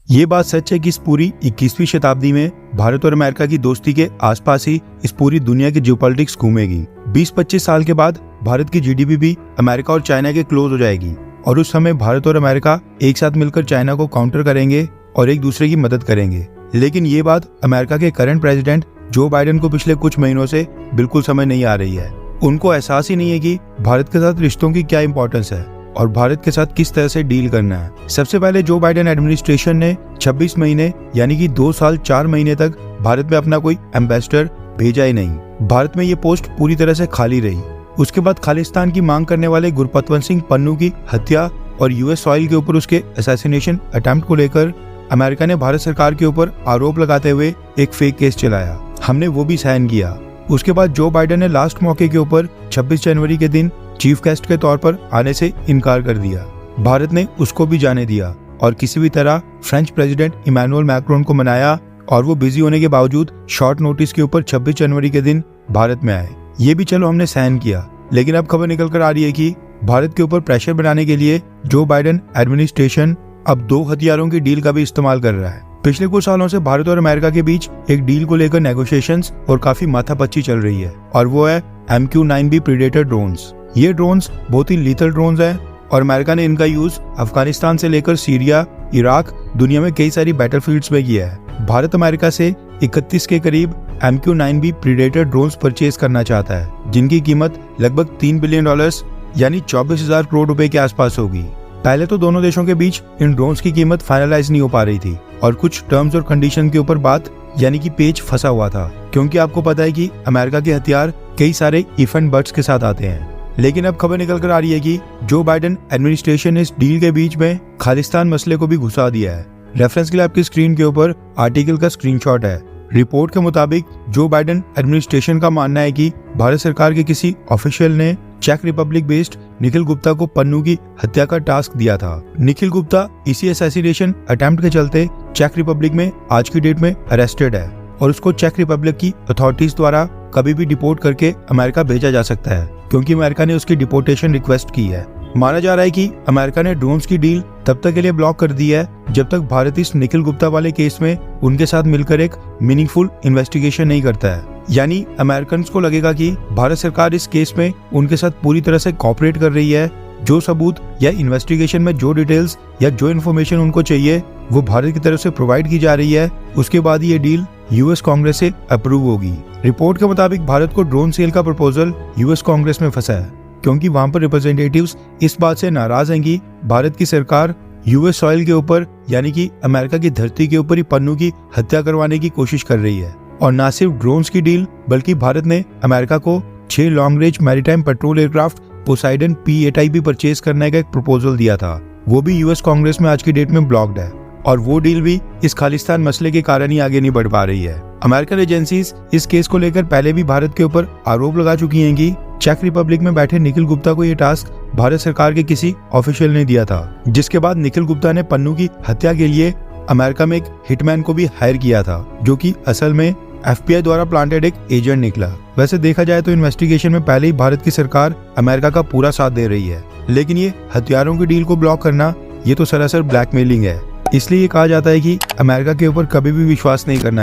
ये बात सच है कि इस पूरी 21वीं शताब्दी में भारत और अमेरिका की दोस्ती के आसपास ही इस पूरी दुनिया की जियोपॉलिटिक्स घूमेगी। 20-25 साल के बाद भारत की जीडीपी भी अमेरिका और चाइना के क्लोज हो जाएगी और उस समय भारत और अमेरिका एक साथ मिलकर चाइना को काउंटर करेंगे और एक दूसरे की मदद करेंगे। लेकिन ये बात अमेरिका के करंट प्रेसिडेंट जो बाइडेन को पिछले कुछ महीनों से बिल्कुल समझ नहीं आ रही है। उनको एहसास ही नहीं है कि भारत के साथ रिश्तों की क्या इंपॉर्टेंस है और भारत के साथ किस तरह से डील करना है। सबसे पहले जो बाइडेन एडमिनिस्ट्रेशन ने 26 महीने यानी कि 2 साल 4 महीने तक भारत में अपना कोई एम्बेसडर भेजा ही नहीं। भारत में ये पोस्ट पूरी तरह से खाली रही। उसके बाद खालिस्तान की मांग करने वाले गुरपतवंत सिंह पन्नू की हत्या और यूएस सॉइल के ऊपर उसके असैसिनेशन अटेम्प्ट को लेकर अमेरिका ने भारत सरकार के ऊपर आरोप लगाते हुए एक फेक केस चलाया। हमने वो भी सहन किया। उसके बाद जो बाइडेन ने लास्ट मौके के ऊपर 26 जनवरी के दिन चीफ गेस्ट के तौर पर आने से इनकार कर दिया। भारत ने उसको भी जाने दिया और किसी भी तरह फ्रेंच प्रेसिडेंट इमैनुअल मैक्रोन को मनाया और वो बिजी होने के बावजूद शॉर्ट नोटिस के ऊपर 26 जनवरी के दिन भारत में आए। ये भी चलो हमने सहन किया। लेकिन अब खबर निकल कर आ रही है कि भारत के ऊपर प्रेशर बनाने के लिए जो बाइडेन एडमिनिस्ट्रेशन अब 2 हथियारों की डील का भी इस्तेमाल कर रहा है। पिछले कुछ सालों से भारत और अमेरिका के बीच एक डील को लेकर नेगोशिएशंस और काफी माथापच्ची चल रही है और वो है MQ-9B प्रीडेटर ड्रोन्स। ये ड्रोन्स बहुत ही लीथल ड्रोन्स हैं और अमेरिका ने इनका यूज अफगानिस्तान से लेकर सीरिया, इराक, दुनिया में कई सारी बैटलफील्ड्स में किया है। भारत अमेरिका से 31 के करीब MQ-9B प्रीडेटर ड्रोन्स परचेज करना चाहता है, जिनकी कीमत लगभग $3 बिलियन यानी 24,000 करोड़ रुपए के आसपास होगी। पहले तो दोनों देशों के बीच इन ड्रोन्स की कीमत फाइनलाइज नहीं हो पा रही थी और कुछ टर्म्स और कंडीशन के ऊपर बात यानी कि पेच फंसा हुआ था, क्योंकि आपको पता है कि अमेरिका के हथियार कई सारे इफ एंड बट्स के साथ आते हैं। लेकिन अब खबर निकल कर आ रही है कि जो बाइडेन एडमिनिस्ट्रेशन ने इस डील के बीच में खालिस्तान मसले को भी घुसा दिया है। रेफरेंस के लिए आपकी स्क्रीन के ऊपर आर्टिकल का स्क्रीनशॉट है। रिपोर्ट के मुताबिक जो बाइडेन एडमिनिस्ट्रेशन का मानना है कि भारत सरकार के किसी ऑफिशियल ने चेक रिपब्लिक बेस्ड निखिल गुप्ता को पन्नू की हत्या का टास्क दिया था। निखिल गुप्ता इसी असैसिनेशन अटेम्प्ट के चलते चेक रिपब्लिक में आज की डेट में अरेस्टेड है और उसको चेक रिपब्लिक की अथॉरिटीज द्वारा कभी भी डिपोर्ट करके अमेरिका भेजा जा सकता है, क्योंकि अमेरिका ने उसकी डिपोर्टेशन रिक्वेस्ट की है। माना जा रहा है कि अमेरिका ने ड्रोन्स की डील तब तक के लिए ब्लॉक कर दी है जब तक भारत इस निखिल गुप्ता वाले केस में उनके साथ मिलकर एक मीनिंगफुल इन्वेस्टिगेशन नहीं करता है। यानी अमेरिकन को लगेगा कि भारत सरकार इस केस में उनके साथ पूरी तरह से कोऑपरेट कर रही है। जो सबूत या इन्वेस्टिगेशन में जो डिटेल्स या जो इन्फॉर्मेशन उनको चाहिए वो भारत की तरफ से प्रोवाइड की जा रही है। उसके बाद ये डील यूएस कांग्रेस से अप्रूव होगी। रिपोर्ट के मुताबिक भारत को ड्रोन सेल का प्रपोजल यूएस कांग्रेस में फंसा है, क्योंकि वहां पर रिप्रेजेंटेटिव्स इस बात से नाराज हैं कि भारत की सरकार यूएस सॉइल के ऊपर यानी कि अमेरिका की धरती के ऊपर ही पन्नू की हत्या करवाने की कोशिश कर रही है। और न सिर्फ ड्रोन्स की डील बल्कि भारत ने अमेरिका को 6 long range maritime petrol aircraft Poseidon P-8I भी परचेज करने का एक प्रपोजल दिया था। वो भी यूएस कांग्रेस में आज की डेट में ब्लॉक्ड है और वो डील भी इस खालिस्तान मसले के कारण ही आगे नहीं बढ़ पा रही है। अमेरिकन एजेंसीज इस केस को लेकर पहले भी भारत के ऊपर आरोप लगा चुकी हैं कि चेक रिपब्लिक में बैठे निखिल गुप्ता को ये टास्क भारत सरकार के किसी ऑफिशियल ने दिया था, जिसके बाद निखिल गुप्ता ने पन्नू की हत्या के लिए अमेरिका में एक हिटमैन को भी हायर किया था, जो कि असल में FBI द्वारा प्लांटेड एक एजेंट निकला। वैसे देखा जाए तो इन्वेस्टिगेशन में पहले ही भारत की सरकार अमेरिका का पूरा साथ दे रही है, लेकिन ये हथियारों की डील को ब्लॉक करना ये तो सरासर ब्लैकमेलिंग है। इसलिए ये कहा जाता है कि अमेरिका के ऊपर कभी भी विश्वास नहीं करना चाहिए।